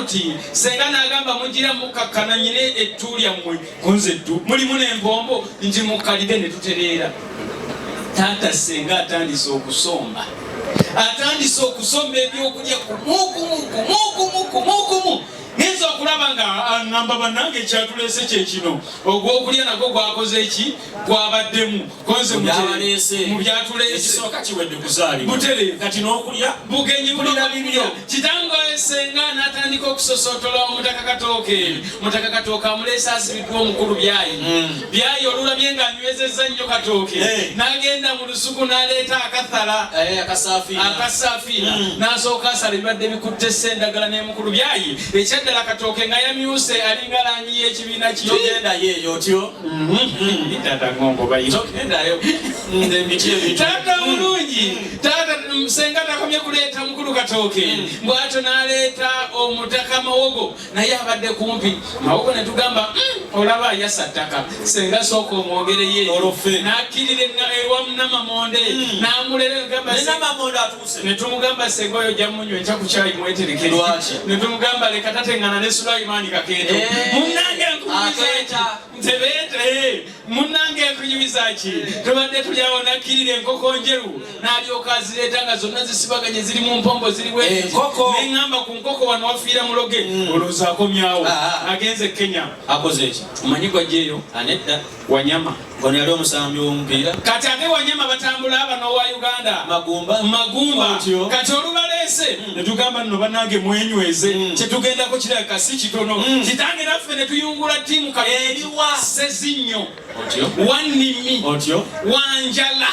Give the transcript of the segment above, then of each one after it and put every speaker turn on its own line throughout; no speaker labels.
muti senga nagamba mugira mukakkana nyine ettu lyammwe kunze ettu mulimu n'empombo nti mukalire ne tutereera. Taata senga atandise okusomba ebyokulya kumukumu ngenza okulaba nga aŋŋamba bannange ekyatulese kyekino ogw'okulya nagwo gwakoze eki gwabaddemu konze mu byatulese butereevu kati n'okulya bugenyi bulabibyo kitango senga n'atandika okusosootola omutaka katooke mutaka katooke amuleese asibiddwa omukulu byayi olulabye nga anywezezza nnyo katooke n'agenda mu lusuku n'aleeta akathala akasaafiina n'asooka asala ebibadde bikutte essendagala n'emukulu byayi ekyadde katooke nga yamyuse alinga langi y'ekibiina kiyogenda yeeyo otyo tata ngongo bayigendayo tata mulungi tata senga takomye kuleeta mukulu katooke bw'atyo n'aleeta omutaka mawogo naye abadde kumpi mawogo ne tugamba olaba yassa ttaka senga sooka omwogereyo n'akkirira ewamu namamonde n'amulera ne tumugamba senga oyo ojja munywa enkya ku kyayi mweterekere ne tumugamba leka tatengana ne Sulaimani Kakeeto munnange munnange nkunyumiza ki tubadde tuli awo nakkirira enkoko njeru n'alyoka azireeta nga zonna zisibaganye ziri mu mpombo ziriwe neŋŋamba ku nkoko wano wafiira muloge olowooza akomyawo agenze Kenya akoze eki omanyi gwajjeeyo anedda Wanyama ngono yali omusambi w'omupiira kati ate Wanyama batambula bano wa Uganda magumba kati olubaleese ne tugamba nno bannange mwenyweze kyetugendako kirabika si kitono kitange naffe ne tuyungula ttiimu eriwa Sezinnyo Wannimi Wanjala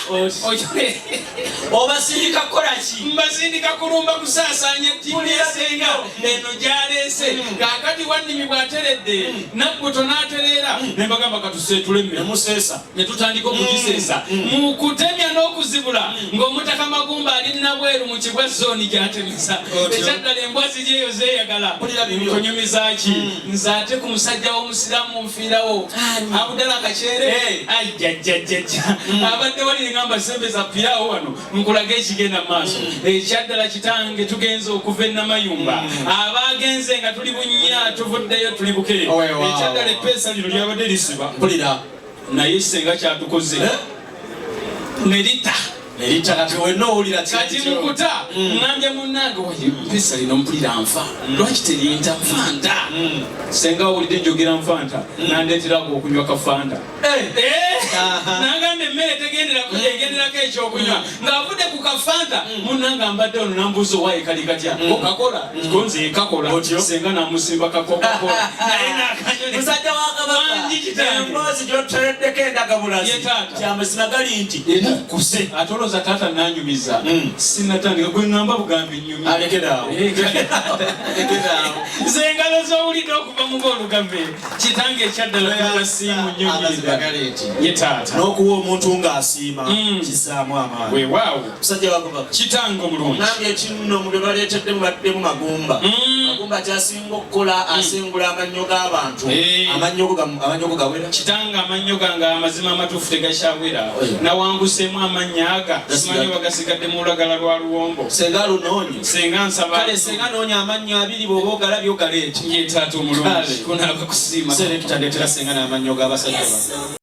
obasindika kukolaki mbasindika kulumba kusaasaanya ttiimu yesenga eno gyaleese kaakati Wannimi bw'ateredde Nabbuto n'atereera ne mbagamba katuseetule nemusesa ne tutandika okugiseesa mu kutemya n'okuzibula ng'omutaka Magumba ali nabweru mu kibwa zooni gy'atemesa ekyaddala embwa ziryeyo zeeyagala konyumiza ki nze ate ku musajja w'omusiraamu nfiirawo Abdallah Kakyere ajjajjajjajja abadde wali ngamba sembeza piraawo wano nkulaga ekigenda mu maaso ekyaddala kitange tugenze okuva e Namayumba abaagenze nga tuli bunnya tuvuddeyo tuli buke ekyaddala eppeesa lino lyabadde lisiba naye senga kyatukoze nerita kati wenna owulira kati mukuta ŋŋambye munnange waye mpesa lino mpulira nfa lwaki terinta nfanta senga owulidde njogera nfanta nandeeterako okunywa kafanta nangambye emmere egenderako ekyokunywa ng'avudde ku kafanta munnange ambadde ono nambuuza owaaye kali katya okakola gonze ekakola senga namusimba kakokakola naye nakanymusajja wakabakawangi kitange emboozi gyotoleddeko endagabulazi kyamazima gali nti mukuse atoloza tata nanyumiza sinatandika gwe ngamba bugambi nyumi alekeraawo zengalo zowulidde okuva mu ng'olugambe kitange ekyaddala kuasiimu nyumira ye taata n'okuwa omuntu ng'asiima kisaamu amaanyi weewaawo musajja wakabaka kitange omulungi nange ekinno mu bye baleetedde mubaddemu Magumba kyasinga okukola asengula amannyo g'abantu amannyo gawera kitange amannyo gange amazima amatuufu tegakyawera nawanguseemu amannya aga simanyi bagasigadde mu lulagala lwa Luwombo senga lunoonye senga nsaba kale senga noonya amannya abiri bw'oba ogalabye ogaleete ye taata omulungi kunaaba kusiima sere tutandeetera senga n'amannyo g'abasajja